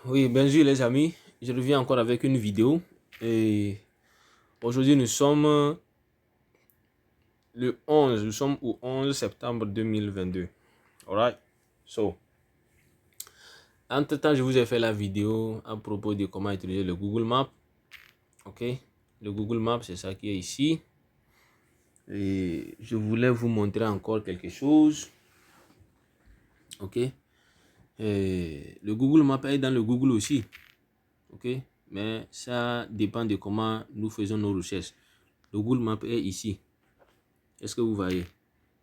Oui, bonjour les amis, je reviens encore avec une vidéo et aujourd'hui nous sommes nous sommes au 11 septembre 2022. Alright, so, entre-temps je vous ai fait la vidéo à propos de comment utiliser le Google Maps, ok? Le Google Maps c'est ça qui est ici et je voulais vous montrer encore quelque chose, ok? Et le Google Maps est dans le Google aussi, ok? Mais ça dépend de comment nous faisons nos recherches. Le Google Maps est ici. Est-ce que vous voyez?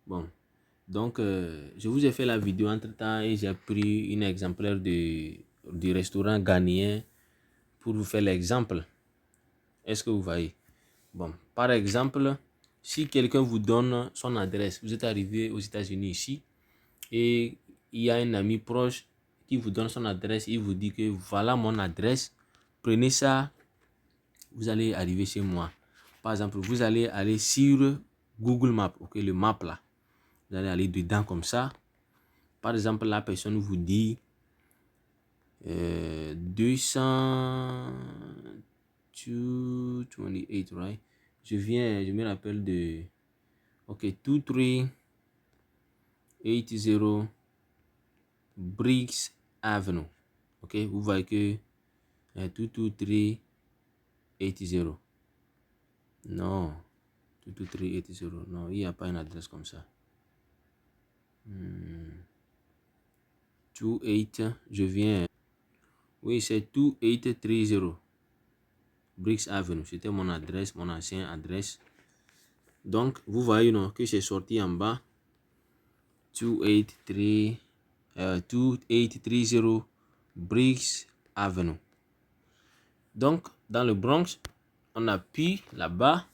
Bon. Donc, je vous ai fait la vidéo entre-temps et j'ai pris une exemplaire du restaurant ghanéen pour vous faire l'exemple. Est-ce que vous voyez? Bon. Par exemple, si quelqu'un vous donne son adresse, vous êtes arrivé aux États-Unis ici et il y a un ami proche qui vous donne son adresse, il vous dit que voilà mon adresse, prenez ça, vous allez arriver chez moi. Par exemple, vous allez aller sur Google Maps, ok, le map là. Vous allez aller dedans comme ça. Par exemple, la personne vous dit 228, right? Je me rappelle de... Ok, 2380 Briggs Avenue. Ok, vous voyez que 22380. Non, 22380. Non, il n'y a pas une adresse comme ça. 28, je viens. Oui, c'est 2830 Briggs Avenue. C'était mon adresse, mon ancienne adresse. Donc, vous voyez non, que c'est sorti en bas. 2830 Briggs Avenue. Donc, dans le Bronx, on appuie là-bas.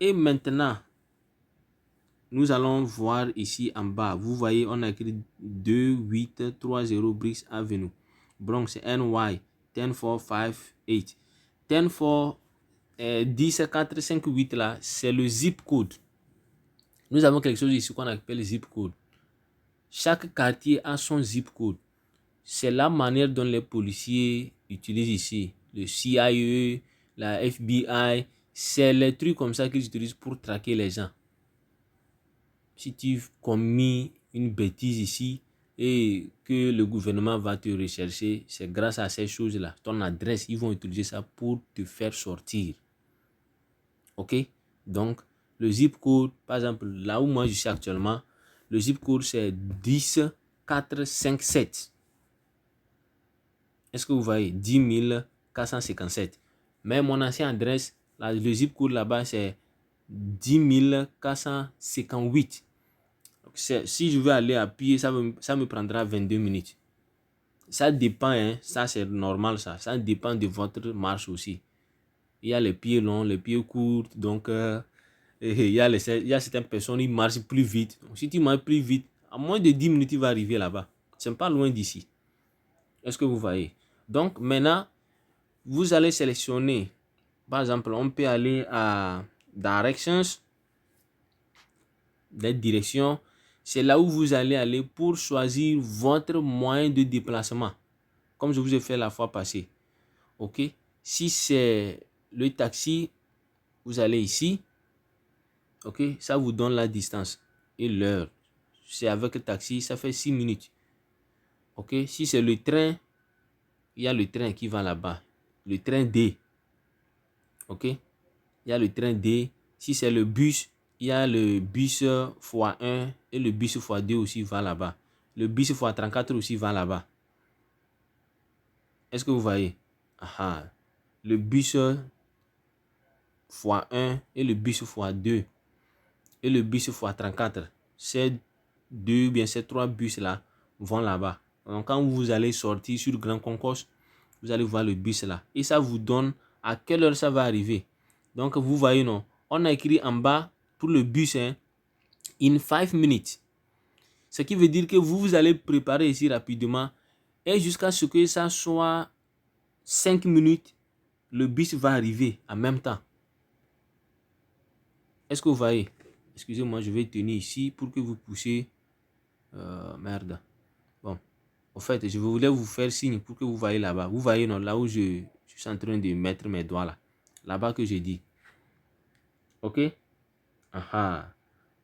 Et maintenant, nous allons voir ici en bas. Vous voyez, on a écrit 2830 Briggs Avenue. Bronx, NY 10458. 104 10458 là, c'est le zip code. Nous avons quelque chose ici qu'on appelle zip code. Chaque quartier a son zip code. C'est la manière dont les policiers utilisent ici. Le CIA, la FBI, c'est les trucs comme ça qu'ils utilisent pour traquer les gens. Si tu commis une bêtise ici et que le gouvernement va te rechercher, c'est grâce à ces choses-là. Ton adresse, ils vont utiliser ça pour te faire sortir. Ok? Donc, le zip code, par exemple, là où moi je suis actuellement, le zip code c'est 10457. Est-ce que vous voyez? 10457. Mais mon ancienne adresse, le zip code là-bas, c'est 10458. Donc, si je veux aller à pied, ça me prendra 22 minutes. Ça dépend, hein? Ça c'est normal, ça. Ça dépend de votre marche aussi. Il y a les pieds longs, les pieds courts. Donc, il y a certaines personnes qui marchent plus vite. Donc, si tu marches plus vite, à moins de 10 minutes, tu vas arriver là-bas. C'est pas loin d'ici. Est-ce que vous voyez? Donc, maintenant, vous allez sélectionner. Par exemple, on peut aller à Directions. Les directions, c'est là où vous allez aller pour choisir votre moyen de déplacement. Comme je vous ai fait la fois passée. Ok? Si c'est le taxi, vous allez ici. Ok? Ça vous donne la distance et l'heure. C'est avec le taxi, ça fait 6 minutes. Ok? Si c'est le train, il y a le train qui va là-bas. Le train D. Ok? Il y a le train D. Si c'est le bus, il y a le bus x1 et le bus x2 aussi va là-bas. Le bus x34 aussi va là-bas. Est-ce que vous voyez? Aha. Le bus x1 et le bus x2 et le bus x34. Ces trois bus là vont là-bas. Donc quand vous allez sortir sur le Grand Concours, vous allez voir le bus là. Et ça vous donne à quelle heure ça va arriver. Donc vous voyez non. On a écrit en bas pour le bus in 5 minutes. Ce qui veut dire que vous allez préparer ici rapidement et jusqu'à ce que ça soit 5 minutes, le bus va arriver en même temps. Est-ce que vous voyez? Excusez-moi, je vais tenir ici pour que vous puissiez... merde. Bon. fait, je voulais vous faire signe pour que vous voyez là-bas. Vous voyez, non, là où je suis en train de mettre mes doigts là. Là-bas que j'ai dit. Ok? Aha.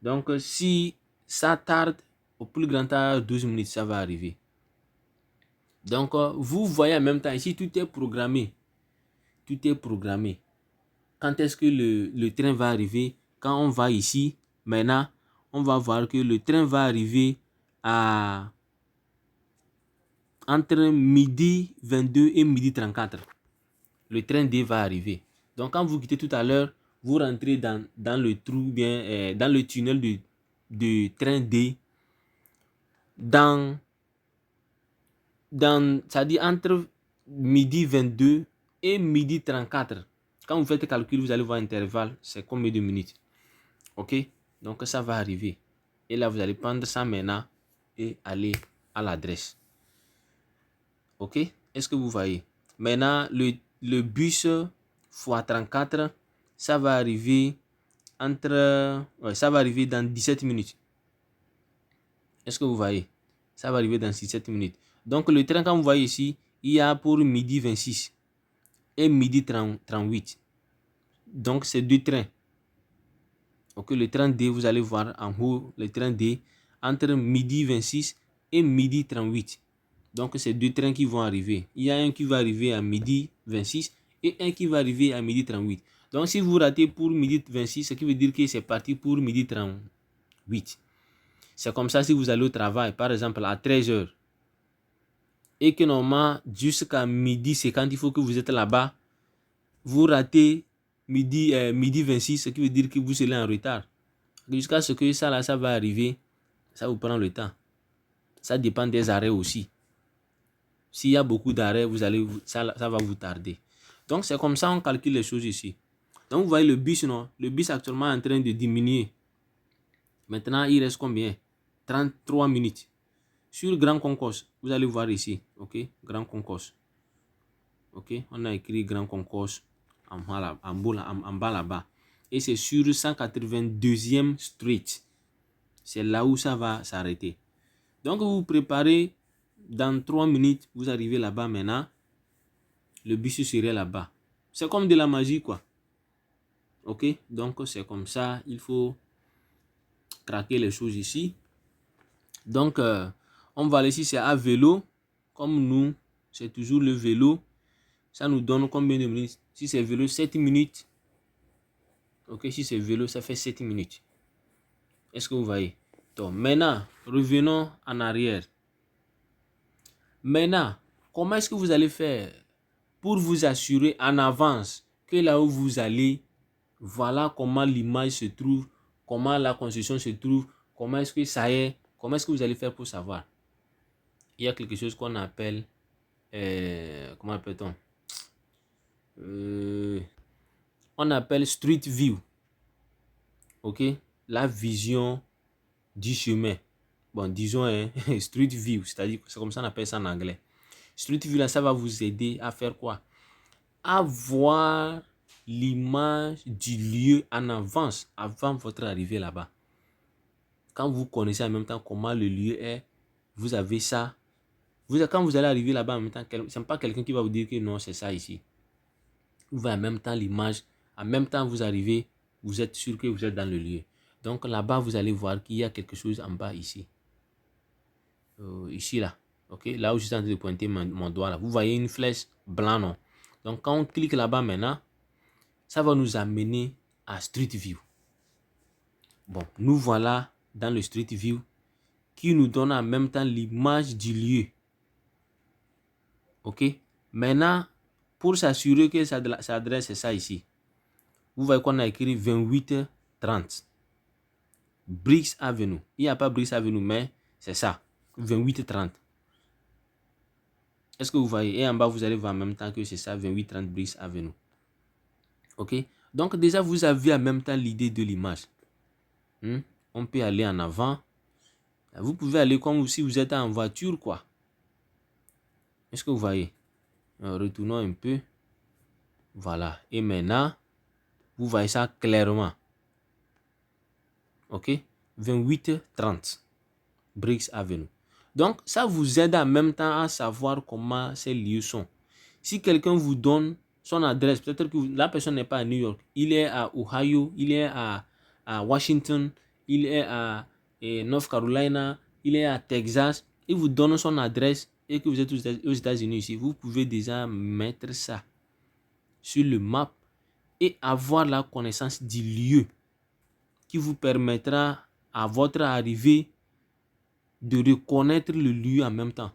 Donc, si ça tarde, au plus grand tard, 12 minutes, ça va arriver. Donc, vous voyez en même temps, ici, tout est programmé. Tout est programmé. Quand est-ce que le train va arriver? Quand on va ici, maintenant, on va voir que le train va arriver à entre midi 22 et midi 34. Le train D va arriver. Donc, quand vous quittez tout à l'heure, vous rentrez dans le trou, bien, dans le tunnel de train D, c'est-à-dire entre midi 22 et midi 34. Quand vous faites le calcul, vous allez voir l'intervalle, c'est combien de minutes. Ok? Donc, ça va arriver. Et là, vous allez prendre ça maintenant et aller à l'adresse. Ok? Est-ce que vous voyez? Maintenant, le bus x34, ça va arriver ça va arriver dans 17 minutes. Est-ce que vous voyez? Ça va arriver dans 17 minutes. Donc, le train, quand vous voyez ici, il y a pour midi 26 et midi 38. Donc, c'est deux trains. Ok, le train D, vous allez voir en haut, le train D, entre midi 26 et midi 38. Donc, c'est deux trains qui vont arriver. Il y a un qui va arriver à midi 26 et un qui va arriver à midi 38. Donc, si vous ratez pour midi 26, ce qui veut dire que c'est parti pour midi 38. C'est comme ça si vous allez au travail, par exemple, à 13 heures. Et que normalement, jusqu'à midi, c'est quand il faut que vous êtes là-bas. Vous ratez midi 26, ce qui veut dire que vous serez en retard. Jusqu'à ce que ça va arriver, ça vous prend le temps. Ça dépend des arrêts aussi. S'il y a beaucoup d'arrêts, ça va vous tarder. Donc, c'est comme ça on calcule les choses ici. Donc, vous voyez le bus, non? Le bus actuellement est en train de diminuer. Maintenant, il reste combien? 33 minutes. Sur Grand Concourse, vous allez voir ici. Ok? Grand Concourse. Ok? On a écrit Grand Concourse en bas là-bas. Et c'est sur 182e Street. C'est là où ça va s'arrêter. Donc, vous vous préparez. Dans 3 minutes, vous arrivez là-bas maintenant. Le bus serait là-bas. C'est comme de la magie, quoi. Ok? Donc, c'est comme ça. Il faut craquer les choses ici. Donc, on va aller ici, c'est à vélo. Comme nous, c'est toujours le vélo. Ça nous donne combien de minutes? Si c'est vélo, 7 minutes. Ok, si c'est vélo, ça fait 7 minutes. Est-ce que vous voyez? Donc, maintenant, revenons en arrière. Maintenant, comment est-ce que vous allez faire pour vous assurer en avance que là où vous allez, voilà comment l'image se trouve, comment la construction se trouve, comment est-ce que ça est, comment est-ce que vous allez faire pour savoir? Il y a quelque chose qu'on appelle, comment appelle-t-on? On appelle Street View. Ok? La vision du chemin. Bon, disons Street View, c'est-à-dire que c'est comme ça on appelle ça en anglais. Street View, là, ça va vous aider à faire quoi? À voir l'image du lieu en avance, avant votre arrivée là-bas. Quand vous connaissez en même temps comment le lieu est, vous avez ça. Quand vous allez arriver là-bas en même temps, ce n'est pas quelqu'un qui va vous dire que non, c'est ça ici. Vous voyez en même temps l'image, en même temps vous arrivez, vous êtes sûr que vous êtes dans le lieu. Donc là-bas, vous allez voir qu'il y a quelque chose en bas ici. Ici, là. Ok, là où je suis en train de pointer mon doigt, là. Vous voyez une flèche blanc, non? Donc quand on clique là-bas maintenant, ça va nous amener à Street View. Bon, nous voilà dans le Street View qui nous donne en même temps l'image du lieu. Ok? Maintenant, pour s'assurer que sa adresse est ça ici, vous voyez qu'on a écrit 2830 Briggs Avenue. Il n'y a pas Briggs Avenue, mais c'est ça. 2830. Est-ce que vous voyez? Et en bas, vous allez voir en même temps que c'est ça, 2830 Briggs Avenue. Ok? Donc déjà, vous avez en même temps l'idée de l'image. On peut aller en avant. Vous pouvez aller comme si vous êtes en voiture, quoi. Est-ce que vous voyez? Retournons un peu. Voilà. Et maintenant, vous voyez ça clairement. Ok? 2830 Briggs Avenue. Donc, ça vous aide en même temps à savoir comment ces lieux sont. Si quelqu'un vous donne son adresse, peut-être que la personne n'est pas à New York, il est à Ohio, il est à Washington, il est à North Carolina, il est à Texas, il vous donne son adresse et que vous êtes aux États-Unis ici, vous pouvez déjà mettre ça sur le map et avoir la connaissance du lieu qui vous permettra à votre arrivée de reconnaître le lieu en même temps.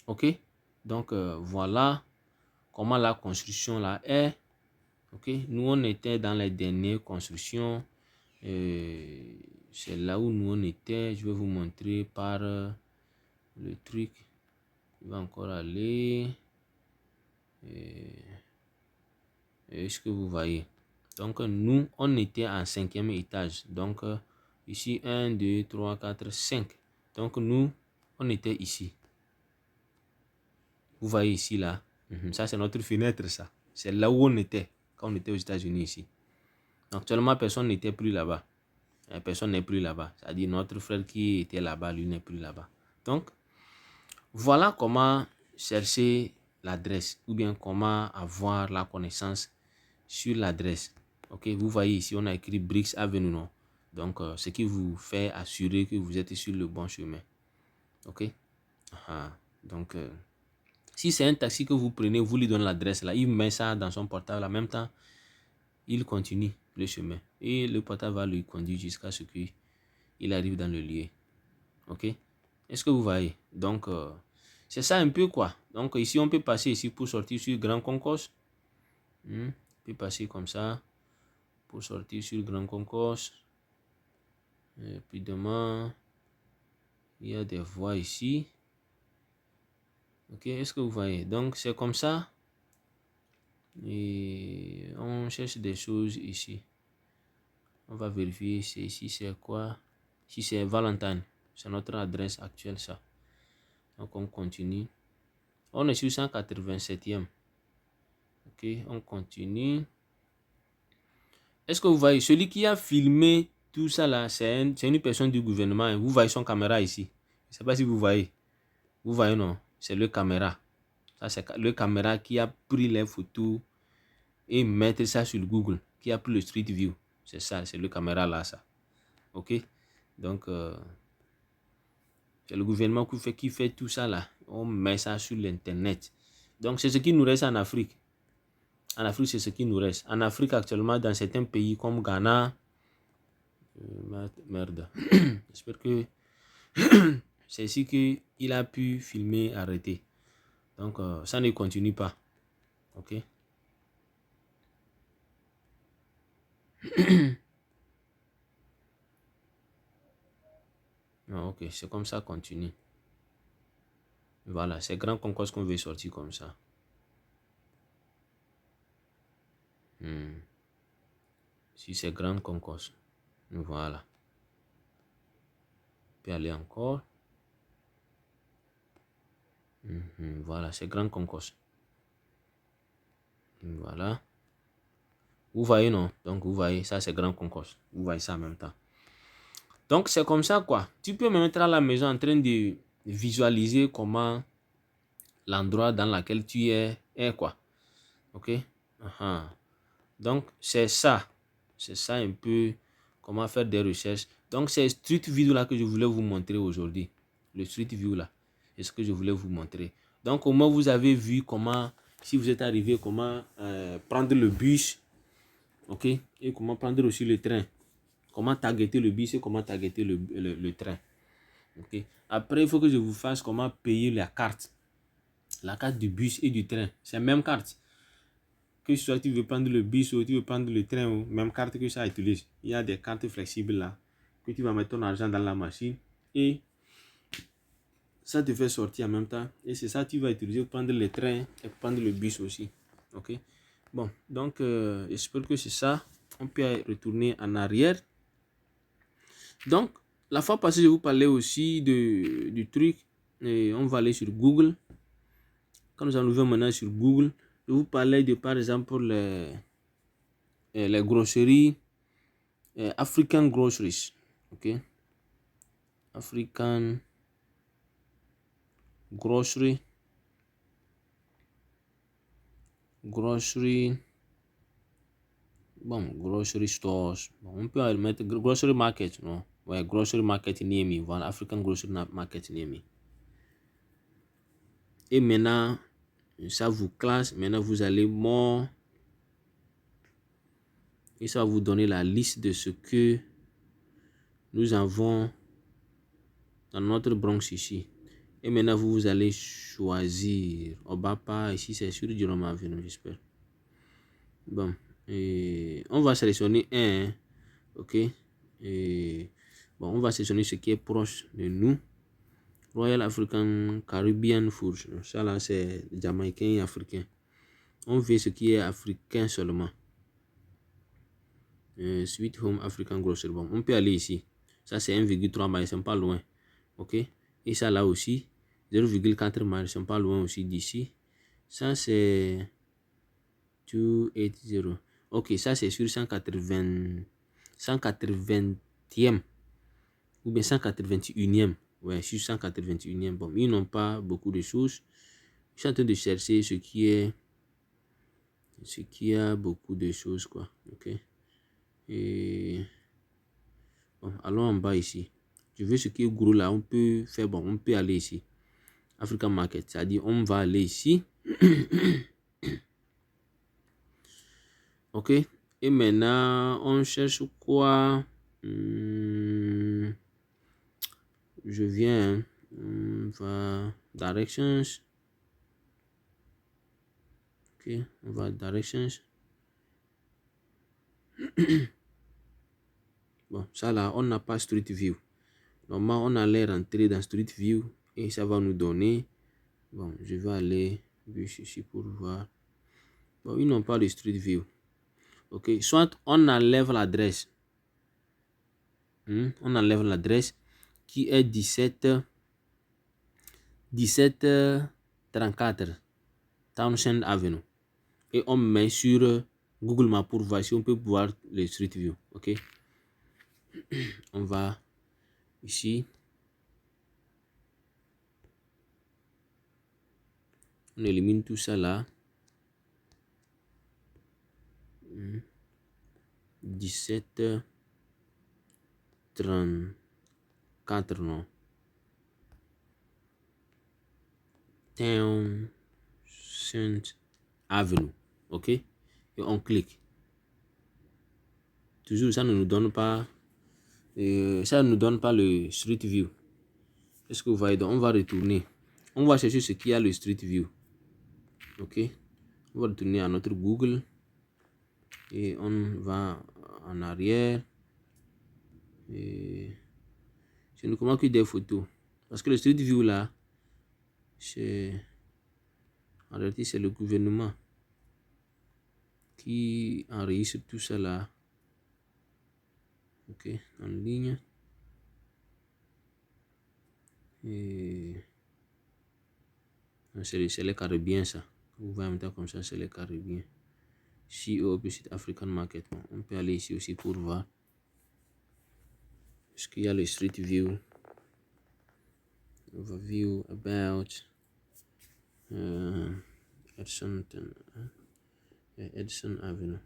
Ok? Donc, voilà comment la construction là est. Ok? Nous, on était dans les dernières constructions. C'est là où nous, on était. Je vais vous montrer par le truc. Il va encore aller. Est-ce que vous voyez? Donc, nous, on était en 5e étage. Donc, ici, 1, 2, 3, 4, 5. Donc, nous, on était ici. Vous voyez ici, là. Ça, c'est notre fenêtre, ça. C'est là où on était, quand on était aux États-Unis, ici. Actuellement, personne n'était plus là-bas. Personne n'est plus là-bas. C'est-à-dire, notre frère qui était là-bas, lui n'est plus là-bas. Donc, voilà comment chercher l'adresse ou bien comment avoir la connaissance sur l'adresse. Ok, vous voyez ici, on a écrit Briggs Avenue, non? Donc, ce qui vous fait assurer que vous êtes sur le bon chemin. Ok? Donc, si c'est un taxi que vous prenez, vous lui donnez l'adresse là, il met ça dans son portable en même temps, il continue le chemin. Et le portable va lui conduire jusqu'à ce qu'il arrive dans le lieu. Ok? Est-ce que vous voyez? Donc, c'est ça un peu quoi. Donc, ici, on peut passer ici pour sortir sur Grand Concourse. On peut passer comme ça pour sortir sur Grand Concourse. Et puis demain, il y a des voies ici. Ok, est-ce que vous voyez? Donc, c'est comme ça. Et on cherche des choses ici. On va vérifier si c'est quoi. Si c'est Valentine. C'est notre adresse actuelle, ça. Donc, on continue. On est sur 187e. Ok, on continue. Est-ce que vous voyez? Celui qui a filmé tout ça là, c'est une personne du gouvernement. Vous voyez son caméra ici. Je ne sais pas si vous voyez. Vous voyez, non? C'est le caméra. Ça, c'est le caméra qui a pris les photos et mettre ça sur Google. Qui a pris le Street View. C'est ça, c'est le caméra là, ça. Ok? Donc, c'est le gouvernement qui fait tout ça là. On met ça sur l'Internet. Donc, c'est ce qui nous reste en Afrique. En Afrique, c'est ce qui nous reste. En Afrique, actuellement, dans certains pays comme Ghana, merde. J'espère que c'est ici qu'il a pu filmer, arrêter. Donc, ça ne continue pas. Ok. Non, ok, c'est comme ça, continue. Voilà, c'est Grand Concourse qu'on veut sortir comme ça. Si c'est Grand Concourse. Voilà. On peut aller encore. Voilà, c'est Grand Concourse. Voilà. Vous voyez, non? Donc, vous voyez, ça, c'est Grand Concourse. Vous voyez ça en même temps. Donc, c'est comme ça, quoi. Tu peux me mettre à la maison en train de visualiser comment l'endroit dans lequel tu es quoi. Ok? Donc, c'est ça. C'est ça un peu comment faire des recherches. Donc, c'est Street View là que je voulais vous montrer aujourd'hui. Le Street View là. C'est ce que je voulais vous montrer. Donc, au moins, vous avez vu comment, si vous êtes arrivé, comment prendre le bus. Ok? Et comment prendre aussi le train. Comment targeter le bus et comment targeter le train. Ok? Après, il faut que je vous fasse comment payer la carte. La carte du bus et du train. C'est la même carte. Que soit tu veux prendre le bus ou tu veux prendre le train, ou même carte que ça utilise. Il y a des cartes flexibles là. Que tu vas mettre ton argent dans la machine. Et ça te fait sortir en même temps. Et c'est ça que tu vas utiliser pour prendre le train et prendre le bus aussi. Ok? Bon, donc j'espère que c'est ça. On peut retourner en arrière. Donc, la fois passée, je vous parlais aussi du truc. Et on va aller sur Google. Quand nous allons maintenant sur Google, je vous parlais de, par exemple, les grosseries, African Groceries. Ok? African grocery bon, grocery stores. Bon, on peut mettre grocery market, non? Ouais, grocery market near me. Voilà, African grocery market near me. Et maintenant, ça vous classe. Maintenant, vous allez more. Et ça va vous donner la liste de ce que nous avons dans notre Bronx ici. Et maintenant, vous allez choisir. Obapa, ici, c'est sur du Roma Avenue, j'espère. Bon, et on va sélectionner un. Hein, ok. Et bon, on va sélectionner ce qui est proche de nous. Royal African Caribbean Food. Ça là, c'est jamaïcain et africain. On veut ce qui est africain seulement. Sweet Home African Grocery. Bon, on peut aller ici. Ça, c'est 1,3 miles, c'est pas loin. Ok. Et ça là aussi, 0,4 miles, c'est pas loin aussi d'ici. Ça, c'est 280. Ok, ça, c'est sur 180, 180e ou bien 181e. Ouais, sur 181e. Bon, ils n'ont pas beaucoup de choses. Je suis en train de chercher ce qui a beaucoup de choses, quoi. Ok. Et bon, allons en bas ici. Je veux ce qui est gros là. On peut faire, bon, on peut aller ici. African Market. C'est-à-dire, on va aller ici. Ok. Et maintenant, on cherche quoi? Je viens. Hein. On va directions. Ok. On va directions. Bon, ça là, on n'a pas Street View. Normalement, on allait rentrer dans Street View et ça va nous donner. Bon, je vais aller ici pour voir. Bon, ils n'ont pas de Street View. Ok, soit on enlève l'adresse. On enlève l'adresse qui est 1734 Townshend Avenue. Et on met sur Google Maps pour voir si on peut voir le Street View. Ok, on va ici. On élimine tout ça là. 1734 non. Townshend Avenue. Ok. Et on clique. Toujours, ça ne nous donne pas. Ça ne nous donne pas le Street View. Est-ce que vous voyez? Donc, on va retourner. On va chercher ce qui a le Street View. Ok. On va retourner à notre Google. Et on va en arrière. Et je ne commande que des photos. Parce que le Street View là, c'est. En réalité, c'est le gouvernement qui enregistre tout ça là. Ok, en ligne. Et c'est les Caribéens ça. Vous voyez en même temps comme ça, c'est les Caribéens. CEO Opposite African Market. On peut aller ici aussi pour voir. Est-ce qu'il y a le Street View? Overview about Edson Avenue.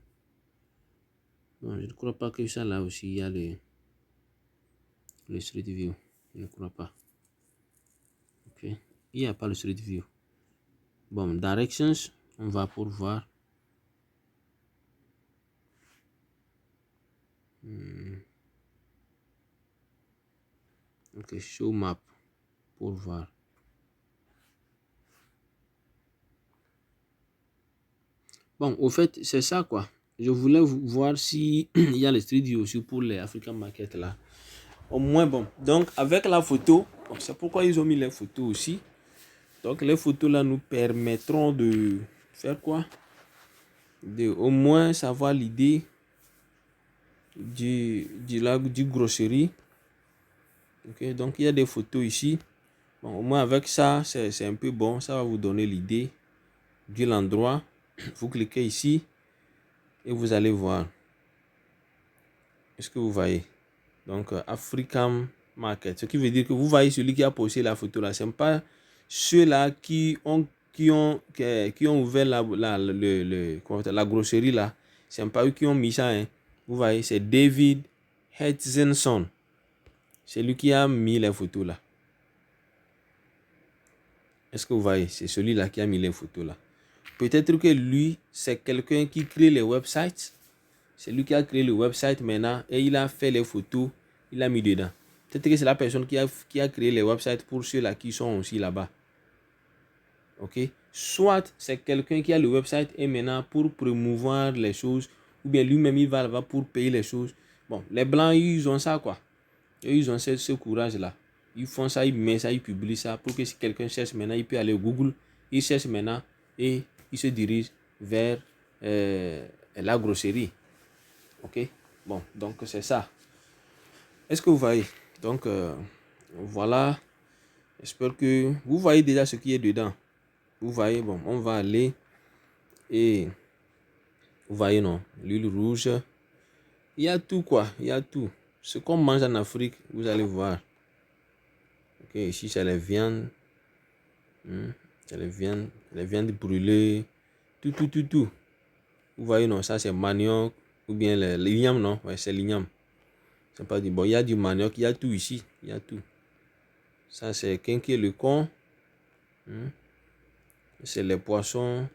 Bon, je ne crois pas que ça là aussi il y a le Street View. Je ne crois pas. Ok. Il n'y a pas le Street View. Bon, directions, on va pour voir. Ok, show map pour voir. Bon, au fait, c'est ça quoi. Je voulais voir si il y a le Street View aussi pour les African Market là. Au moins, bon. Donc, avec la photo, bon, c'est pourquoi ils ont mis les photos aussi. Donc, les photos là nous permettront de faire quoi? De au moins savoir l'idée du grosserie. Ok, donc il y a des photos ici. Bon, au moins avec ça, c'est un peu bon. Ça va vous donner l'idée de l'endroit. Vous cliquez ici et vous allez voir. Est-ce que vous voyez? Donc, African Market. Ce qui veut dire que vous voyez celui qui a posté la photo là. Ce n'est pas ceux-là qui ont ouvert la grosserie là. Ce n'est pas eux qui ont mis ça. Hein. Vous voyez, c'est David Hetzenson. C'est lui qui a mis les photos là. Est-ce que vous voyez? C'est celui-là qui a mis les photos là. Peut-être que lui, c'est quelqu'un qui crée les websites. C'est lui qui a créé le website maintenant et il a fait les photos. Il a mis dedans. Peut-être que c'est la personne qui a créé les websites pour ceux-là qui sont aussi là-bas. Ok? Soit c'est quelqu'un qui a le website et maintenant pour promouvoir les choses, ou bien lui-même il va là-bas pour payer les choses. Bon, les blancs, ils ont ça quoi. Et ils ont ce courage-là. Ils font ça, ils mettent ça, ils publient ça pour que si quelqu'un cherche maintenant, il peut aller au Google. Il cherche maintenant et il se dirige vers la grosserie. Ok? Bon, donc c'est ça. Est-ce que vous voyez? Donc, voilà. J'espère que vous voyez déjà ce qui est dedans. Vous voyez, bon, on va aller et vous voyez, non, l'huile rouge. Il y a tout quoi, il y a tout. Ce qu'on mange en Afrique, vous allez voir. Ok, ici c'est les viandes. C'est les viandes brûlées. Tout, tout, tout, tout. Vous voyez, non, ça c'est manioc. Ou bien l'igname, non, ouais, c'est l'igname. C'est pas du bon. Il y a du manioc, il y a tout ici. Il y a tout. Ça c'est quinqué le con. C'est les poissons.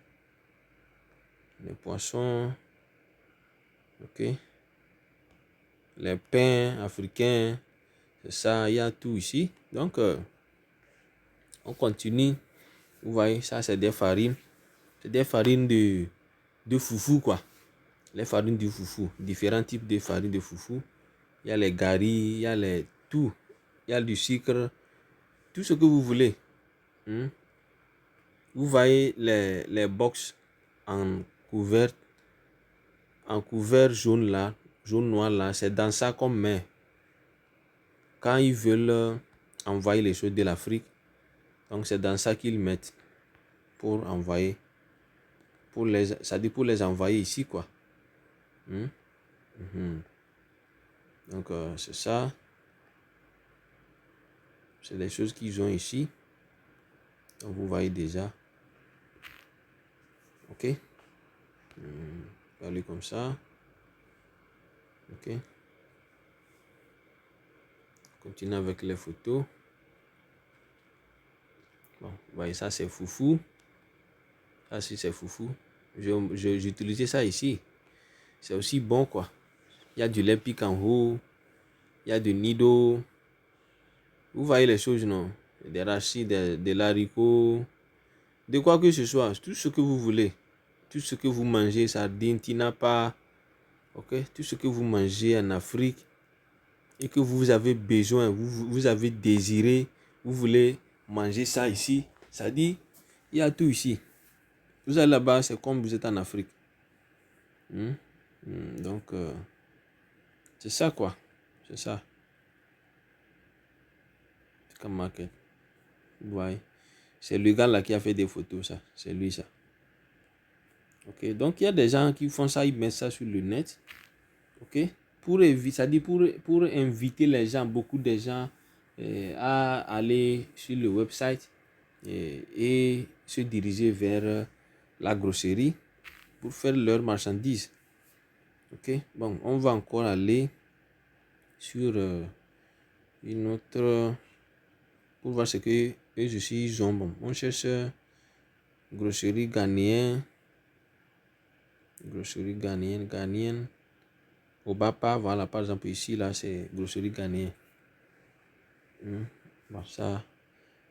Les poissons. Ok. Les pains africains. C'est ça, il y a tout ici. Donc, on continue. Vous voyez, ça c'est des farines. C'est des farines de foufou quoi. Les farines de foufou. Différents types de farines de foufou. Il y a les gari, il y a les tout. Il y a du sucre. Tout ce que vous voulez. Vous voyez les box en couvert jaune là, jaune noir là, c'est dans ça qu'on met. Quand ils veulent envoyer les choses de l'Afrique, donc c'est dans ça qu'ils mettent pour envoyer, ça dit pour les envoyer ici quoi. Donc c'est ça. C'est les choses qu'ils ont ici. Donc vous voyez déjà. Ok. Aller comme ça. Ok. Continue avec les photos. Bon, vous voyez ça c'est foufou. Ça si c'est foufou. J'ai utilisé ça ici. C'est aussi bon quoi. Il y a du lait pique en haut. Il y a du nido. Vous voyez les choses non? Des rachis, des haricots. De quoi que ce soit. Tout ce que vous voulez. Tout ce que vous mangez, sardines, tinapa. Ok? Tout ce que vous mangez en Afrique. Et que vous avez besoin. Vous avez désiré. Vous voulez manger ça ici. Ça dit, il y a tout ici. Vous allez là-bas, c'est comme vous êtes en Afrique. Donc, c'est ça quoi. C'est ça. C'est comme market. Ouais. C'est le gars là qui a fait des photos, ça. C'est lui, ça. Ok. Donc, il y a des gens qui font ça, ils mettent ça sur le net. Ok. Pour éviter, ça dit pour inviter les gens, beaucoup de gens à aller sur le website et se diriger vers la grosserie pour faire leurs marchandises. Ok. Bon, on va encore aller sur une autre pour voir ce que eux aussi ils ont. Bon, on cherche grosserie ghanéenne. Grosserie ghanéenne. Au Bapa, voilà, par exemple, ici, là, c'est grosserie ghanéenne. Bon, ça,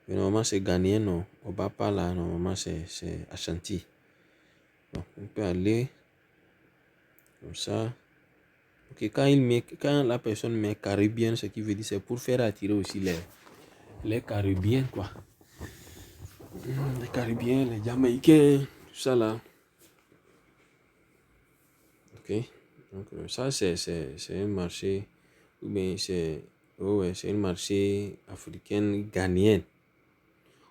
normalement, c'est ghanéen, non. Au Bapa, là, normalement, c'est Ashanti. Bon, on peut aller comme ça. Ok, quand la personne met caribien, ce qui veut dire, c'est pour faire attirer aussi les Caribiens, quoi. Les Caribiens, les Jamaïcains, tout ça, là. Ok, donc ça, c'est un marché, ou bien c'est un marché africain ghanéen.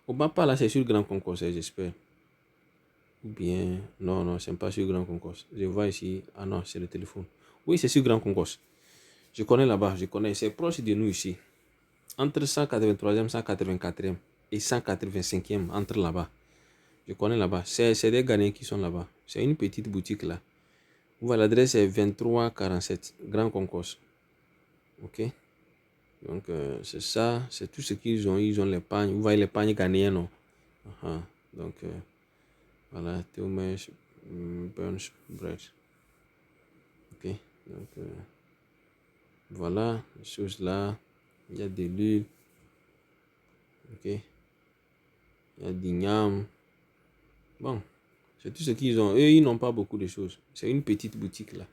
Au Bapa, là, c'est sur Grand Concours, j'espère. Ou bien, non, c'est pas sur Grand Concours. Je vois ici, ah non, c'est le téléphone. Oui, c'est sur Grand Concours. Je connais là-bas, je connais, c'est proche de nous ici. entre 183e, 184e et 185e, entre là-bas. Je connais là-bas. C'est des Ghanéens qui sont là-bas. C'est une petite boutique là. Vous voyez, l'adresse est 2347, Grand Concours. Ok. Donc, c'est ça. C'est tout ce qu'ils ont. Ils ont les pagnes. Vous voyez les pagnes ghanéennes, non? Donc, voilà. Théomesh, Burns, Bread. Ok. Donc, voilà. Les choses là. Il y a de l'huile. Ok. Il y a d'igname. Bon. C'est tout ce qu'ils ont. Eux, ils n'ont pas beaucoup de choses. C'est une petite boutique là.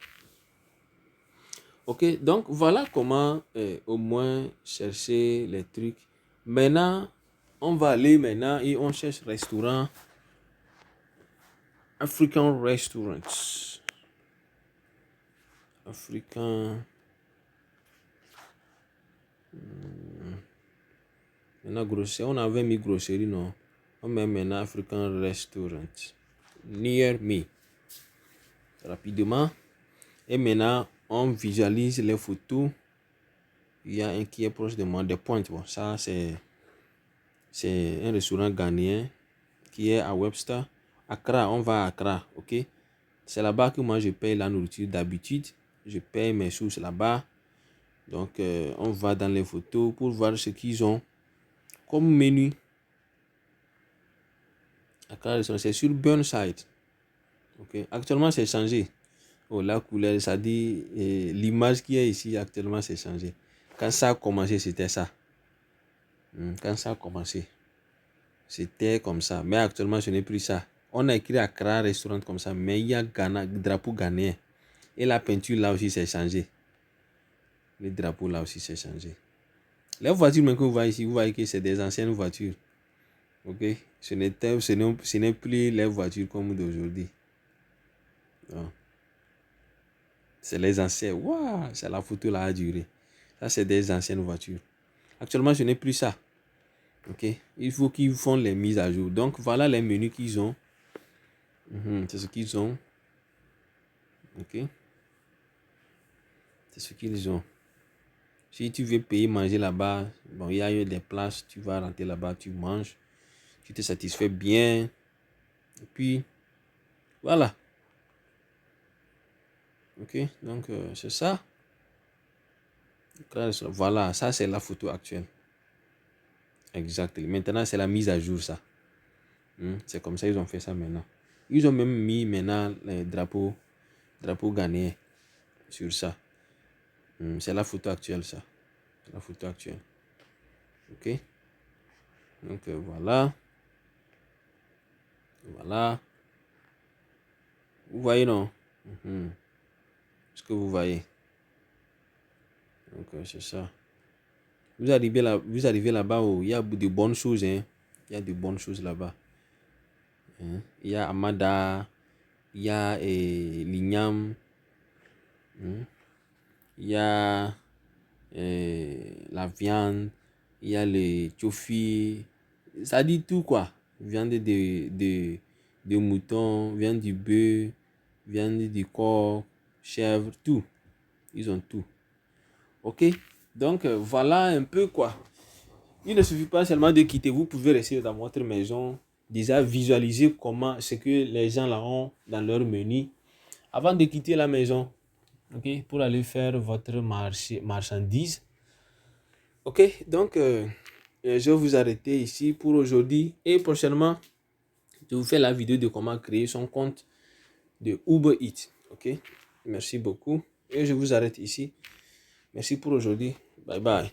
Ok, donc voilà comment au moins chercher les trucs. Maintenant, on va aller maintenant et on cherche restaurant. African restaurants. African. Maintenant, grosserie. On avait mis grosserie, non? On met maintenant African restaurant. Near me. Rapidement. Et maintenant, on visualise les photos. Il y a un qui est proche de moi, des pointes. Bon, ça, c'est un restaurant ghanéen qui est à Webster. Accra, on va à Accra, ok? C'est là-bas que moi je paye la nourriture d'habitude. Je paye mes choses là-bas. Donc, on va dans les photos pour voir ce qu'ils ont comme menu. Accra, c'est sur Burnside. Ok? Actuellement, c'est changé. Oh, la couleur, ça dit, l'image qui est ici actuellement, c'est changé. Quand ça a commencé, c'était ça. Quand ça a commencé, c'était comme ça. Mais actuellement, ce n'est plus ça. On a écrit Accra restaurant comme ça, mais il y a Ghana, drapeau ghanéen. Et la peinture là aussi, c'est changé. Le drapeau là aussi, c'est changé. Les voitures même que vous voyez ici, vous voyez que c'est des anciennes voitures. Ok? Ce n'est plus les voitures comme d'aujourd'hui. C'est les anciennes. Waouh, c'est la photo là a duré. Ça, c'est des anciennes voitures. Actuellement, ce n'est plus ça. Ok? Il faut qu'ils font les mises à jour. Donc, voilà les menus qu'ils ont. C'est ce qu'ils ont. Ok? C'est ce qu'ils ont. Si tu veux payer, manger là-bas, bon, il y a eu des places, tu vas rentrer là-bas, tu manges, tu te satisfais bien. Et puis, voilà. Ok, donc c'est ça. Voilà, ça c'est la photo actuelle. Exactement. Maintenant, c'est la mise à jour, ça. C'est comme ça ils ont fait ça maintenant. Ils ont même mis maintenant les drapeaux ghanéens sur ça. C'est la photo actuelle, ça. C'est la photo actuelle. Ok. Donc voilà. Voilà. Vous voyez, non? Ce que vous voyez. Donc c'est ça. Vous arrivez là-bas où il y a de bonnes choses. Hein. Il y a de bonnes choses là-bas. Il y a Amada. Il y a l'igname. Il y a la viande. Il y a le tchofi. Ça dit tout quoi. Viande de mouton. Viande du bœuf. Viande du corps. Chèvre. Tout. Ils ont tout. Ok. Donc voilà un peu quoi. Il ne suffit pas seulement de quitter. Vous pouvez rester dans votre maison. Déjà visualiser comment ce que les gens là ont dans leur menu. Avant de quitter la maison. Ok. Pour aller faire votre marchandise. Ok. Donc je vais vous arrêter ici pour aujourd'hui. Et prochainement, je vous fais la vidéo de comment créer son compte de Uber Eats. Ok. Merci beaucoup. Et je vous arrête ici. Merci pour aujourd'hui. Bye bye.